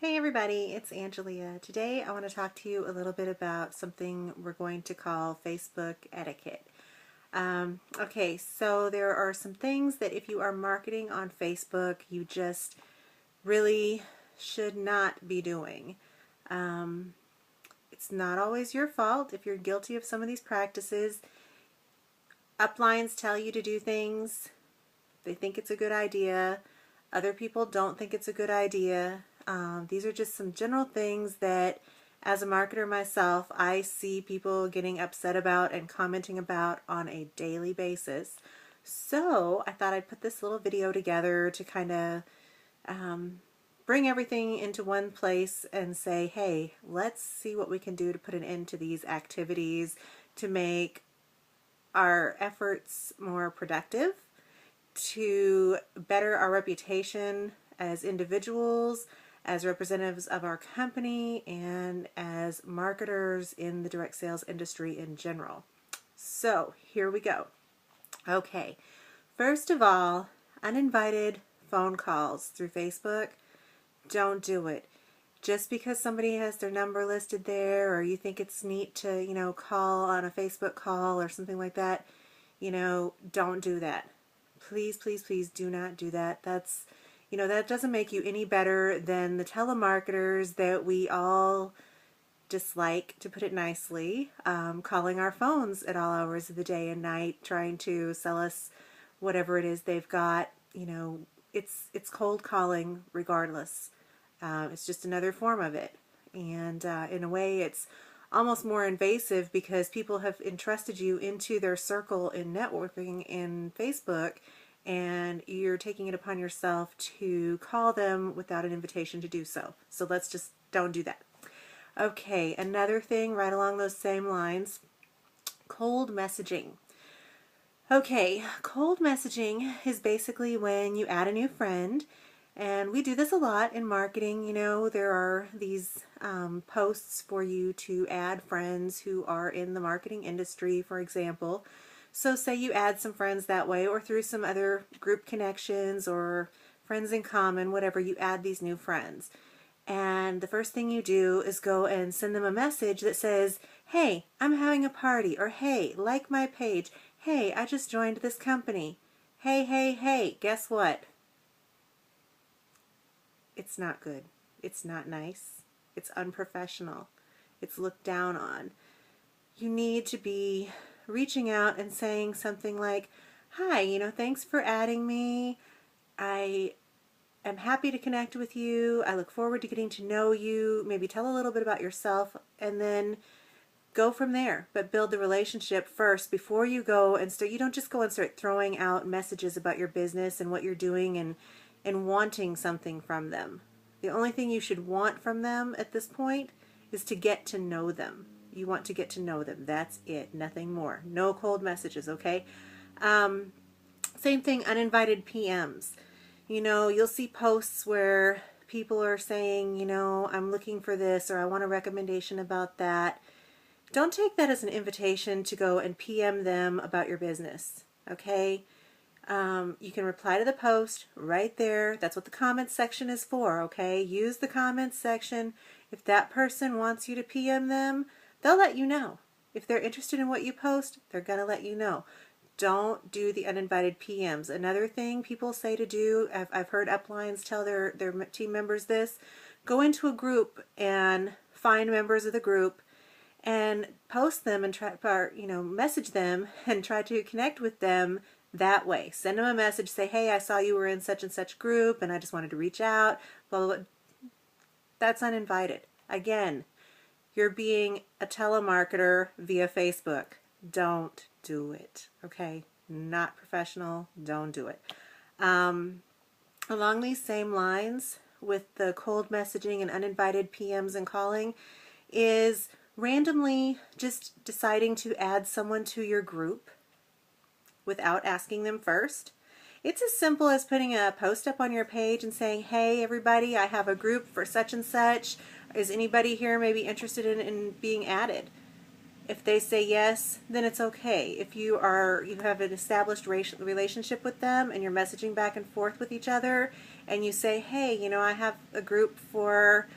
Hey everybody, it's Angelia. Today I want to talk to you a little bit about something we're going to call Facebook etiquette. Okay, so there are some things that if you are marketing on Facebook, you just really should not be doing. It's not always your fault if you're guilty of some of these practices. Uplines tell you to do things. They think it's a good idea. Other people don't think it's a good idea. These are just some general things that, as a marketer myself, I see people getting upset about and commenting about on a daily basis. So I thought I'd put this little video together to kind of bring everything into one place and say, hey, let's see what we can do to put an end to these activities to make our efforts more productive, to better our reputation as individuals, as representatives of our company, and as marketers in the direct sales industry in general. So here we go. Okay, first of all, uninvited phone calls through Facebook, don't do it. Just because somebody has their number listed there, or you think it's neat to, call on a Facebook call or something like that, don't do that. Please, please, please do not do that. That doesn't make you any better than the telemarketers that we all dislike, to put it nicely, calling our phones at all hours of the day and night, trying to sell us whatever it is they've got. It's cold calling regardless. It's just another form of it. And in a way, it's almost more invasive because people have entrusted you into their circle in networking in Facebook, and you're taking it upon yourself to call them without an invitation to do so. So let's just don't do that. Okay, another thing right along those same lines, cold messaging. Okay, cold messaging is basically when you add a new friend, and we do this a lot in marketing. There are these posts for you to add friends who are in the marketing industry, for example. So say you add some friends that way, or through some other group connections or friends in common, whatever, you add these new friends. And the first thing you do is go and send them a message that says, hey, I'm having a party, or hey, like my page, hey, I just joined this company. Hey, hey, hey, guess what? It's not good. It's not nice. It's unprofessional. It's looked down on. You need to be reaching out and saying something like, hi, thanks for adding me. I am happy to connect with you. I look forward to getting to know you. Maybe tell a little bit about yourself, and then go from there. But build the relationship first before you go and start. You don't just go and start throwing out messages about your business and what you're doing and wanting something from them. The only thing you should want from them at this point is to get to know them. You want to get to know them. That's it. Nothing more. No cold messages, okay? Same thing, uninvited PMs. You'll see posts where people are saying, I'm looking for this, or I want a recommendation about that. Don't take that as an invitation to go and PM them about your business, okay? You can reply to the post right there. That's what the comments section is for, okay? Use the comments section. If that person wants you to PM them, they'll let you know. If they're interested in what you post, they're going to let you know. Don't do the uninvited PMs. Another thing people say to do, I've heard uplines tell their team members this, go into a group and find members of the group and post them and message them and try to connect with them that way. Send them a message, say, hey, I saw you were in such and such group and I just wanted to reach out, blah, blah, blah. That's uninvited. Again, you're being a telemarketer via Facebook. Don't do it, okay? Not professional. Don't do it. Along these same lines with the cold messaging and uninvited PMs and calling is randomly just deciding to add someone to your group without asking them first. It's as simple as putting a post up on your page and saying, hey everybody, I have a group for such and such. Is anybody here maybe interested in being added? If they say yes, then it's okay. If you have an established relationship with them and you're messaging back and forth with each other and you say, hey, you know, I have a group for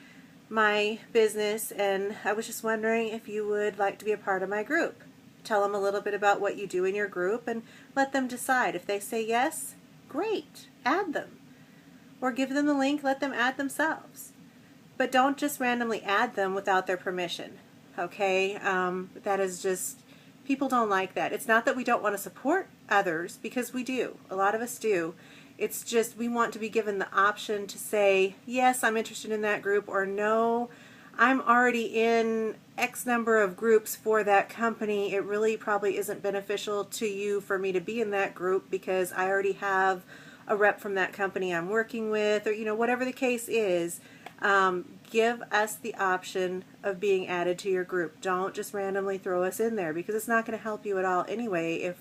my business and I was just wondering if you would like to be a part of my group. Tell them a little bit about what you do in your group and let them decide. If they say yes, great, add them. Or give them the link, let them add themselves. But don't just randomly add them without their permission, okay? That is just, people don't like that. It's not that we don't want to support others, because we do. A lot of us do. It's just we want to be given the option to say, yes, I'm interested in that group, or no, I'm already in X number of groups for that company. It really probably isn't beneficial to you for me to be in that group because I already have a rep from that company I'm working with, or, you know, whatever the case is. Give us the option of being added to your group. Don't just randomly throw us in there, because it's not going to help you at all anyway if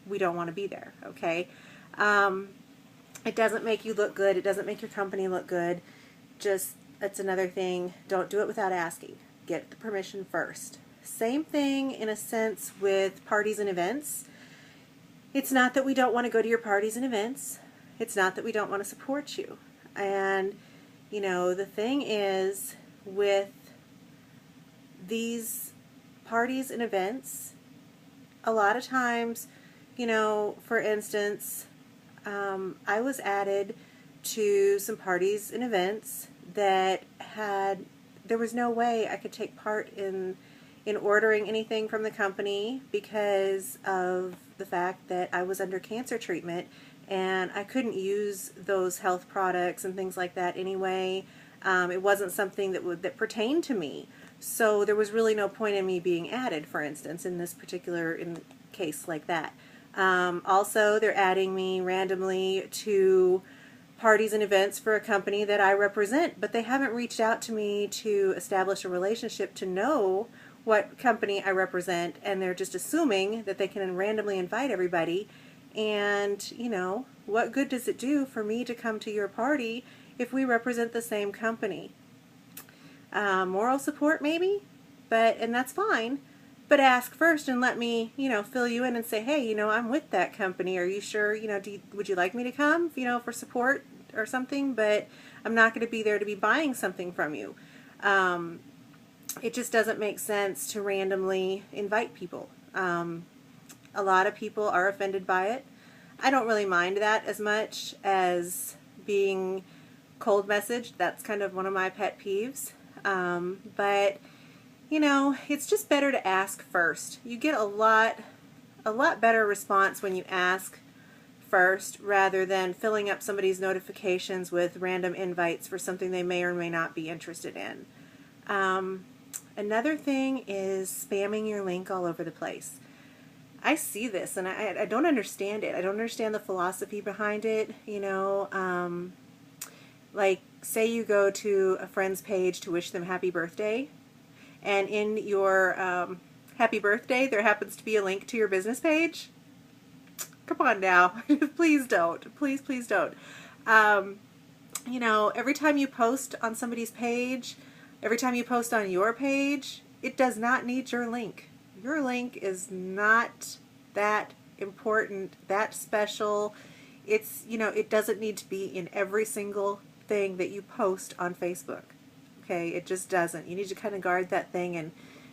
we don't want to be there, okay? It doesn't make you look good. It doesn't make your company look good. Just, that's another thing. Don't do it without asking. Get the permission first. Same thing in a sense with parties and events. It's not that we don't want to go to your parties and events. It's not that we don't want to support you. And you know, the thing is, with these parties and events, a lot of times, you know, for instance, I was added to some parties and events that had, there was no way I could take part in ordering anything from the company because of the fact that I was under cancer treatment and I couldn't use those health products and things like that anyway. It wasn't something that pertained to me. So there was really no point in me being added, for instance, in this particular case like that. Also, they're adding me randomly to parties and events for a company that I represent, but they haven't reached out to me to establish a relationship to know what company I represent, and they're just assuming that they can randomly invite everybody. And, you know, what good does it do for me to come to your party if we represent the same company? Moral support maybe, and that's fine. But ask first and let me, you know, fill you in and say, hey, you know, I'm with that company. Are you sure, you know, would you like me to come, you know, for support or something? But I'm not going to be there to be buying something from you. It just doesn't make sense to randomly invite people. A lot of people are offended by it. I don't really mind that as much as being cold messaged. That's kind of one of my pet peeves. But you know, it's just better to ask first. You get a lot better response when you ask first rather than filling up somebody's notifications with random invites for something they may or may not be interested in. Another thing is spamming your link all over the place. I see this and I don't understand it. I don't understand the philosophy behind it. You know, like say you go to a friend's page to wish them happy birthday, and in your happy birthday there happens to be a link to your business page. Come on now. Please don't. Please, please don't. You know, every time you post on somebody's page, every time you post on your page, it does not need your link. Your link is not that important, that special. It's, you know, it doesn't need to be in every single thing that you post on Facebook. Okay, it just doesn't. You need to kind of guard that thing and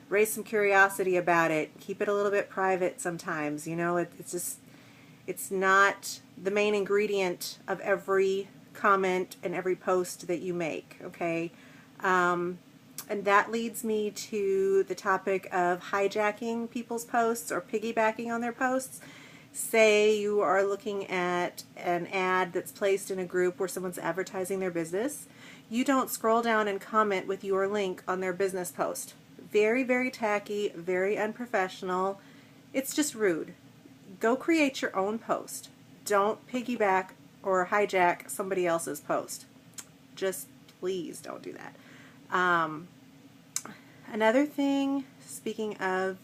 raise some curiosity about it. Keep it a little bit private sometimes. You know, it's just, it's not the main ingredient of every comment and every post that you make. Okay. And that leads me to the topic of hijacking people's posts or piggybacking on their posts. Say you are looking at an ad that's placed in a group where someone's advertising their business. You don't scroll down and comment with your link on their business post. Very, very tacky, very unprofessional. It's just rude. Go create your own post. Don't piggyback or hijack somebody else's post. Just please don't do that. Another thing, speaking of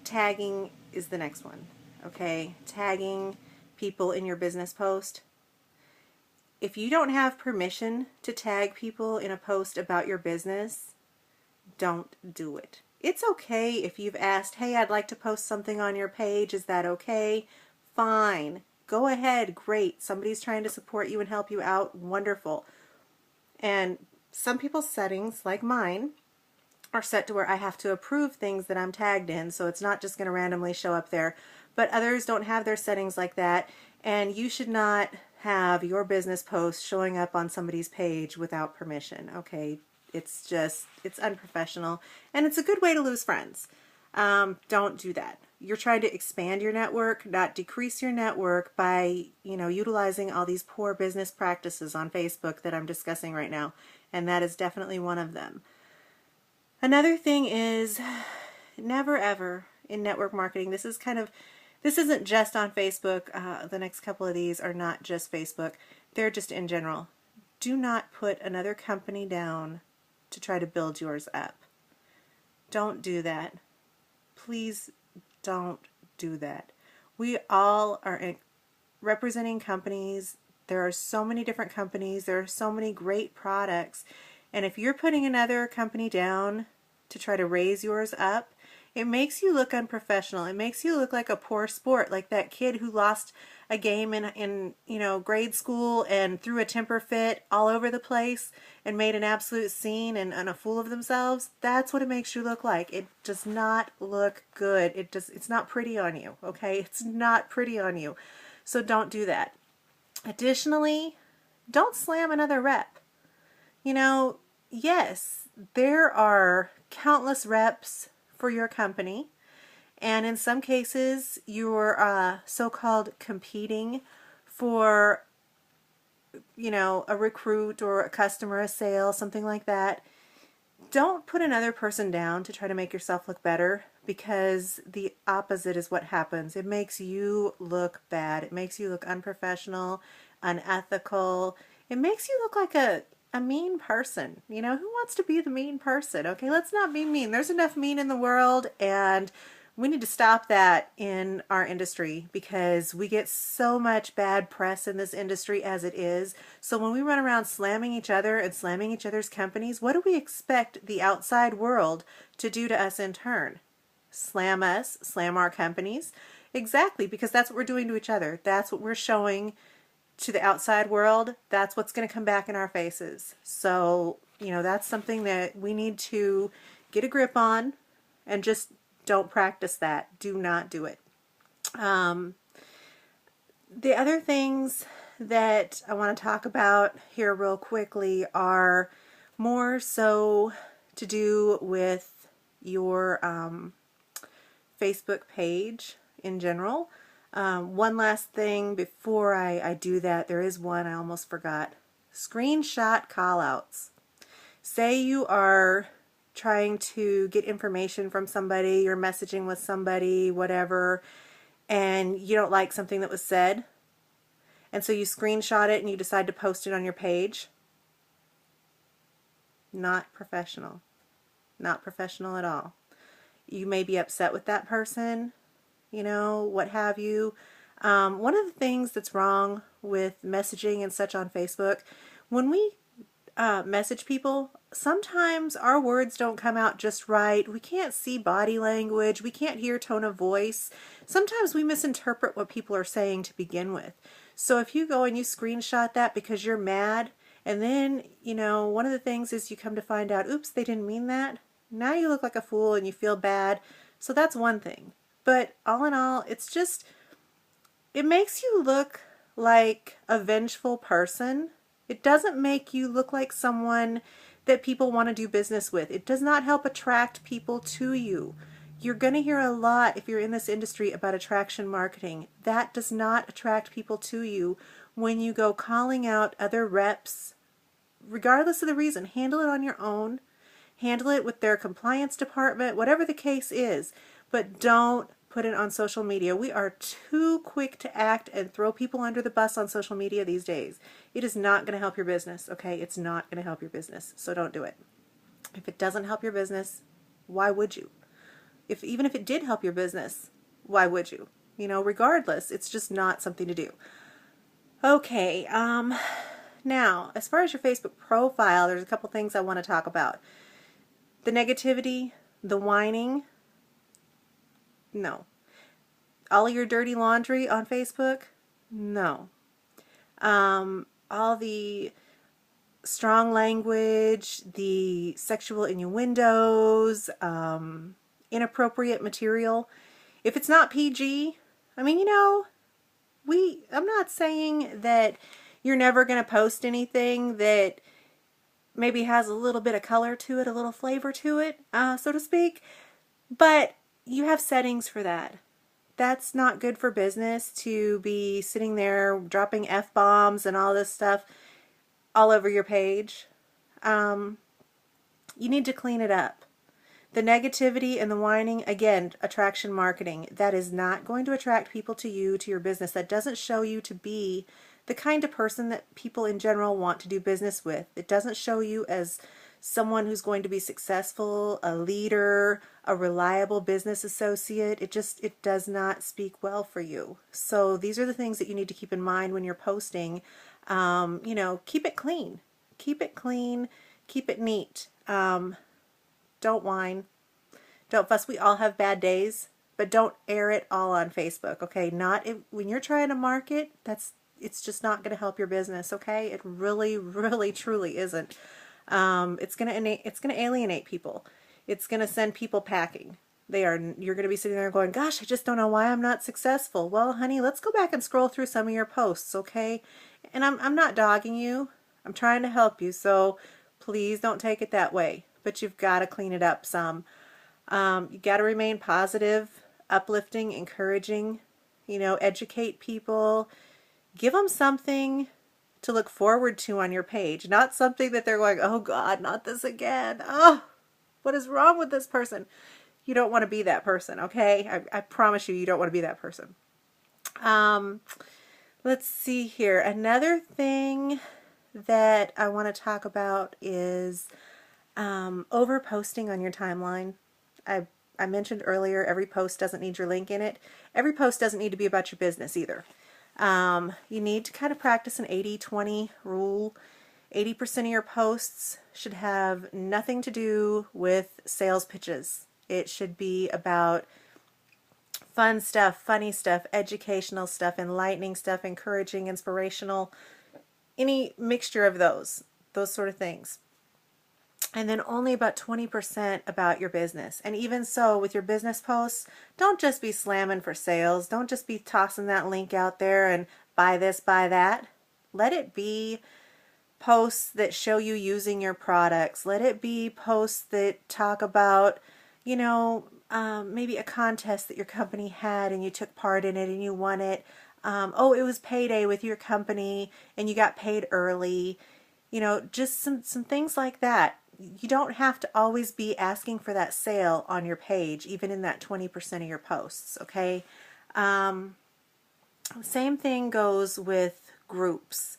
tagging, is the next one. Okay, tagging people in your business post. If you don't have permission to tag people in a post about your business, don't do it. It's okay if you've asked, hey, I'd like to post something on your page. Is that okay? Fine. Go ahead, great. Somebody's trying to support you and help you out, wonderful. And some people's settings, like mine, are set to where I have to approve things that I'm tagged in, so it's not just going to randomly show up there. But others don't have their settings like that, and you should not have your business post showing up on somebody's page without permission, okay? It's unprofessional, and it's a good way to lose friends. Don't do that. You're trying to expand your network, not decrease your network by, utilizing all these poor business practices on Facebook that I'm discussing right now, and that is definitely one of them. Another thing is never ever in network marketing, this isn't just on Facebook. The next couple of these are not just Facebook. They're just in general. Do not put another company down to try to build yours up. Don't do that. Please don't do that. We all are representing companies. There are so many different companies. There are so many great products. And if you're putting another company down to try to raise yours up, it makes you look unprofessional. It makes you look like a poor sport, like that kid who lost a game in grade school and threw a temper fit all over the place and made an absolute scene and a fool of themselves. That's what it makes you look like. It does not look good. It's not pretty on you, okay? It's not pretty on you. So don't do that. Additionally, don't slam another rep. Yes, there are countless reps for your company, and in some cases you're so-called competing for a recruit or a customer, a sale, something like that. Don't put another person down to try to make yourself look better, because the opposite is what happens. It makes you look bad. It makes you look unprofessional, unethical. It makes you look like a mean person. Who wants to be the mean person? Okay, let's not be mean. There's enough mean in the world, and we need to stop that in our industry, because we get so much bad press in this industry as it is. So when we run around slamming each other and slamming each other's companies, what do we expect the outside world to do to us in turn? Slam us, slam our companies? Exactly, because that's what we're doing to each other. That's what we're showing to the outside world. That's what's going to come back in our faces. So, that's something that we need to get a grip on, and just don't practice that. Do not do it. The other things that I want to talk about here real quickly are more so to do with your Facebook page in general. One last thing before I do that, there is one I almost forgot. Screenshot callouts. Say you are trying to get information from somebody, you're messaging with somebody, whatever, and you don't like something that was said, and so you screenshot it and you decide to post it on your page. Not professional. Not professional at all. You may be upset with that person, what have you. One of the things that's wrong with messaging and such on Facebook, when we message people, sometimes our words don't come out just right. We can't see body language. We can't hear tone of voice. Sometimes we misinterpret what people are saying to begin with. So if you go and you screenshot that because you're mad, and then, one of the things is you come to find out, oops, they didn't mean that. Now you look like a fool and you feel bad. So that's one thing. But all in all, it makes you look like a vengeful person. It doesn't make you look like someone that people want to do business with. It does not help attract people to you. You're going to hear a lot, if you're in this industry, about attraction marketing. That does not attract people to you when you go calling out other reps, regardless of the reason. Handle it on your own. Handle it with their compliance department, whatever the case is. But don't put it on social media. We are too quick to act and throw people under the bus on social media these days. It is not going to help your business, okay? It's not going to help your business, so don't do it. If it doesn't help your business, why would you? Even if it did help your business, why would you? Regardless, it's just not something to do. Okay, now, as far as your Facebook profile, there's a couple things I want to talk about. The negativity, the whining. No. All of your dirty laundry on Facebook, No. All the strong language, the sexual innuendos, inappropriate material. If it's not PG, I mean, I'm not saying that you're never going to post anything that maybe has a little bit of color to it, a little flavor to it, so to speak, but you have settings for that. That's not good for business to be sitting there dropping F-bombs and all this stuff all over your page. You need to clean it up. The negativity and the whining, again, attraction marketing, that is not going to attract people to you, to your business. That doesn't show you to be the kind of person that people in general want to do business with. It doesn't show you as someone who's going to be successful, a leader, a reliable business associate. It does not speak well for you. So these are the things that you need to keep in mind when you're posting. Keep it clean. Keep it clean. Keep it neat. Don't whine. Don't fuss. We all have bad days, but don't air it all on Facebook, okay? When you're trying to market, it's just not going to help your business, okay? It really, really, truly isn't. It's going to alienate people. It's going to send people packing. You're going to be sitting there going, gosh, I just don't know why I'm not successful. Well, honey, let's go back and scroll through some of your posts, okay? And I'm not dogging you. I'm trying to help you, so please don't take it that way. But you've got to clean it up some. You got to remain positive, uplifting, encouraging, educate people. Give them something to look forward to on your page, not something that they're going, oh God, not this again. Oh, what is wrong with this person? You don't want to be that person, okay? I promise you don't want to be that person. Let's see here. Another thing that I want to talk about is over posting on your timeline. I mentioned earlier, every post doesn't need your link in it. Every post doesn't need to be about your business either. You need to kind of practice an 80-20 rule. 80% of your posts should have nothing to do with sales pitches. It should be about fun stuff, funny stuff, educational stuff, enlightening stuff, encouraging, inspirational, any mixture of those sort of things. And then only about 20% about your business. And even so, with your business posts, don't just be slamming for sales. Don't just be tossing that link out there and buy this, buy that. Let it be posts that show you using your products. Let it be posts that talk about, maybe a contest that your company had and you took part in it and you won it. It was payday with your company and you got paid early. Just some things like that. You don't have to always be asking for that sale on your page, even in that 20% of your posts, okay? Same thing goes with groups.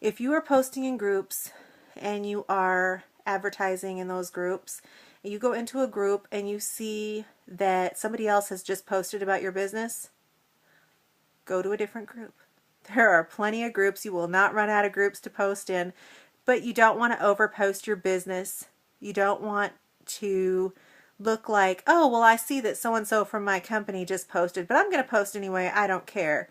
If you are posting in groups and you are advertising in those groups, and you go into a group and you see that somebody else has just posted about your business, go to a different group. There are plenty of groups. You will not run out of groups to post in. But you don't want to overpost your business. You don't want to look like, oh, well, I see that so-and-so from my company just posted, but I'm going to post anyway. I don't care.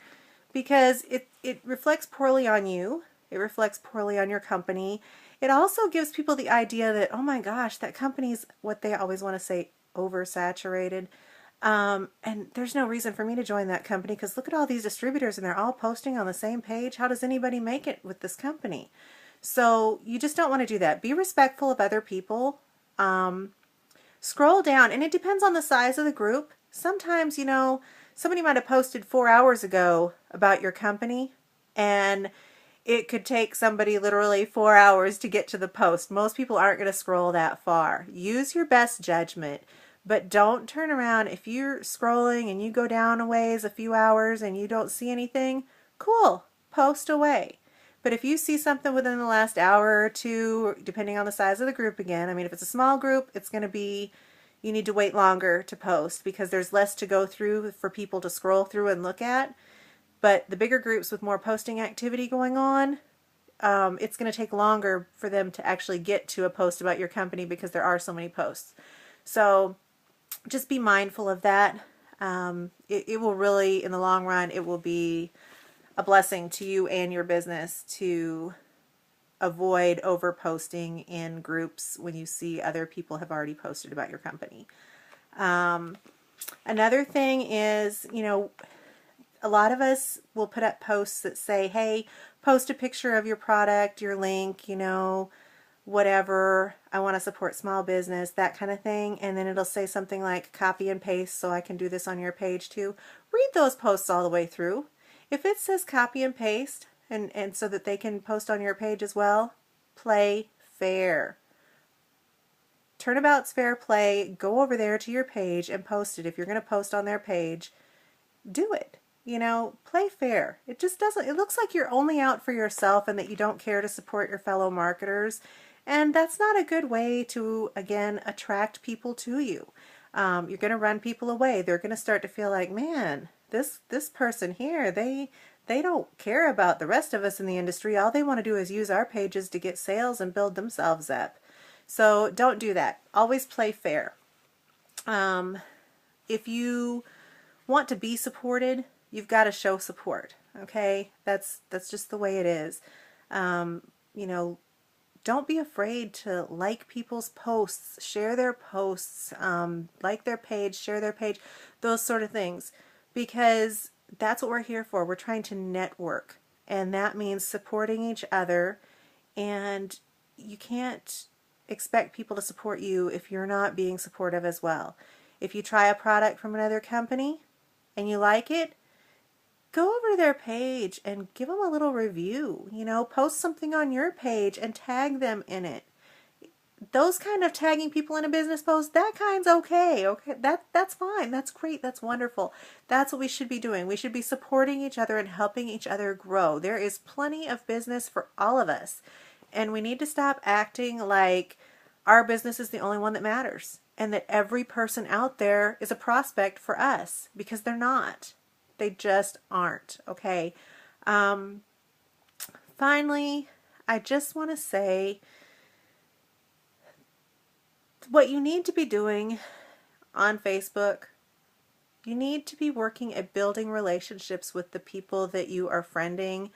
Because it reflects poorly on you. It reflects poorly on your company. It also gives people the idea that, oh my gosh, that company's what they always want to say, oversaturated. And there's no reason for me to join that company because look at all these distributors and they're all posting on the same page. How does anybody make it with this company? So you just don't want to do that. Be respectful of other people. Scroll down, and it depends on the size of the group. Sometimes, somebody might have posted 4 hours ago about your company, and it could take somebody literally 4 hours to get to the post. Most people aren't going to scroll that far. Use your best judgment, but don't turn around. If you're scrolling and you go down a ways, a few hours, and you don't see anything, cool, post away. But if you see something within the last hour or two, depending on the size of the group again, if it's a small group, it's going to be, you need to wait longer to post because there's less to go through for people to scroll through and look at. But the bigger groups with more posting activity going on, it's going to take longer for them to actually get to a post about your company because there are so many posts. So just be mindful of that. It will really, in the long run, it will be a blessing to you and your business to avoid over posting in groups when you see other people have already posted about your company. Another thing is, a lot of us will put up posts that say, hey, post a picture of your product, your link, whatever, I want to support small business, that kind of thing. And then it'll say something like copy and paste so I can do this on your page too. Read those posts all the way through. If it says copy and paste and so that they can post on your page as well, play fair. Turnabout's fair play. Go over there to your page and post it. If you're going to post on their page, do it. Play fair. It just doesn't, it looks like you're only out for yourself and that you don't care to support your fellow marketers. And that's not a good way to, again, attract people to you. You're going to run people away. They're going to start to feel like, man, this person here, they don't care about the rest of us in the industry. All they want to do is use our pages to get sales and build themselves up. So don't do that. Always play fair. If you want to be supported, you've got to show support. Okay, that's just the way it is. Don't be afraid to like people's posts, share their posts, like their page, share their page, those sort of things, because that's what we're here for. We're trying to network, and that means supporting each other, and you can't expect people to support you if you're not being supportive as well. If you try a product from another company and you like it, go over to their page and give them a little review. Post something on your page and tag them in it. Those kind of tagging people in a business post, that kind's okay. Okay, that's fine. That's great. That's wonderful. That's what we should be doing. We should be supporting each other and helping each other grow. There is plenty of business for all of us. And we need to stop acting like our business is the only one that matters and that every person out there is a prospect for us, because they're not. They just aren't. Okay. Finally, I just want to say what you need to be doing on Facebook, you need to be working at building relationships with the people that you are friending,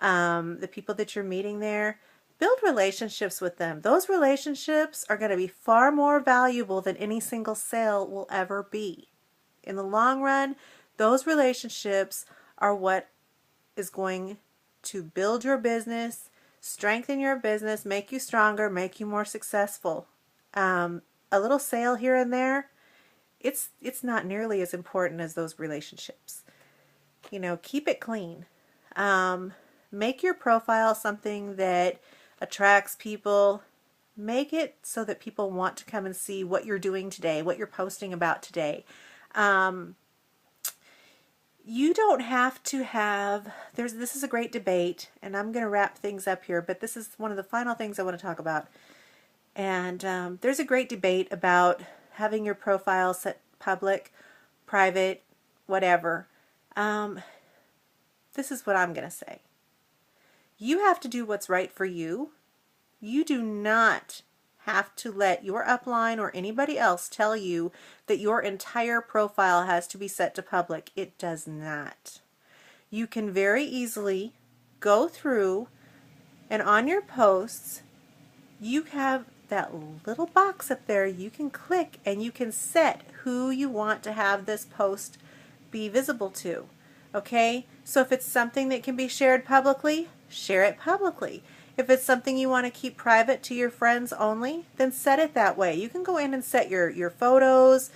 the people that you're meeting there. Build relationships with them. Those relationships are going to be far more valuable than any single sale will ever be. In the long run, those relationships are what is going to build your business, strengthen your business, make you stronger, make you more successful. A little sale here and there, it's not nearly as important as those relationships. Keep it clean. Make your profile something that attracts people. Make it so that people want to come and see what you're doing today, what you're posting about today. You don't have to have, this is a great debate, and I'm going to wrap things up here, but this is one of the final things I want to talk about. And there's a great debate about having your profile set public, private, whatever. This is what I'm going to say. You have to do what's right for you. You do not have to let your upline or anybody else tell you that your entire profile has to be set to public. It does not. You can very easily go through, and on your posts, you have that little box up there you can click, and you can set who you want to have this post be visible to. Okay? So if it's something that can be shared publicly, share it publicly. If it's something you want to keep private to your friends only, then set it that way. You can go in and set your photos,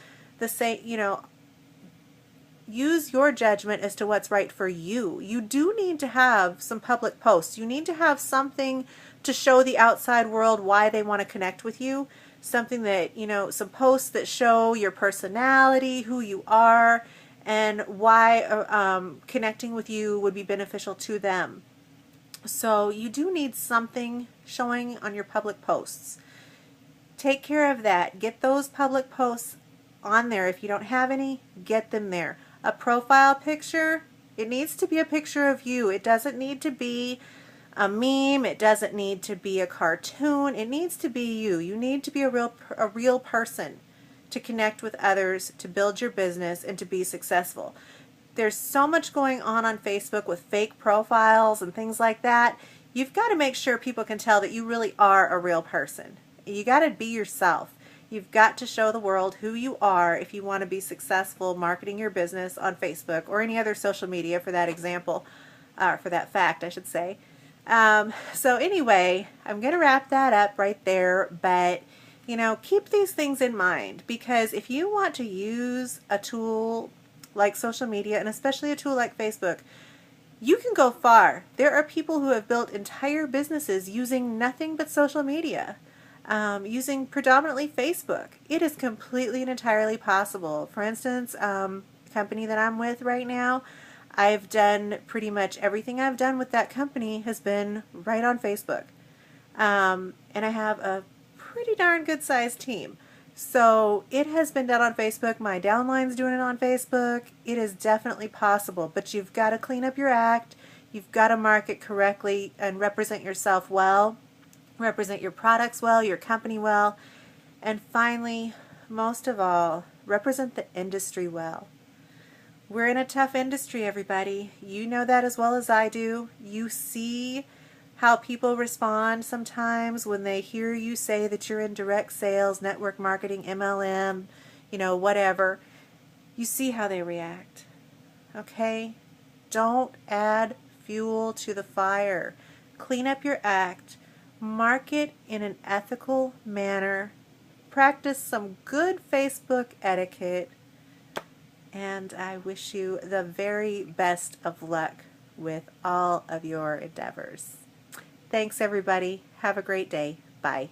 use your judgment as to what's right for you. You do need to have some public posts. You need to have something to show the outside world why they want to connect with you. Something that, some posts that show your personality, who you are, and why connecting with you would be beneficial to them. So you do need something showing on your public posts. Take care of that. Get those public posts on there. If you don't have any, get them there. A profile picture, it needs to be a picture of you. It doesn't need to be a meme. It doesn't need to be a cartoon. It needs to be you. You need to be a real person to connect with others, to build your business, and to be successful. there's so much going on Facebook with fake profiles and things like that. You've got to make sure people can tell that you really are a real person. You got to be yourself. You've got to show the world who you are if you want to be successful marketing your business on Facebook or any other social media for that example, for that fact, I should say. So anyway, I'm going to wrap that up right there, but you know, keep these things in mind, because if you want to use a tool like social media, and especially a tool like Facebook, you can go far. There are people who have built entire businesses using nothing but social media, using predominantly Facebook. It is completely and entirely possible. For instance, the company that I'm with right now, I've done pretty much everything I've done with that company has been right on Facebook. And I have a pretty darn good sized team. So it has been done on Facebook. My downline's doing it on Facebook. It is definitely possible, but you've got to clean up your act. You've got to market correctly and represent yourself well, represent your products well, your company well, and finally, most of all, represent the industry well. We're in a tough industry, everybody. You know that as well as I do. You see how people respond sometimes when they hear you say that you're in direct sales, network marketing, MLM, you know, whatever. You see how they react. Okay? Don't add fuel to the fire. Clean up your act. Market in an ethical manner. Practice some good Facebook etiquette. And I wish you the very best of luck with all of your endeavors. Thanks, everybody. Have a great day. Bye.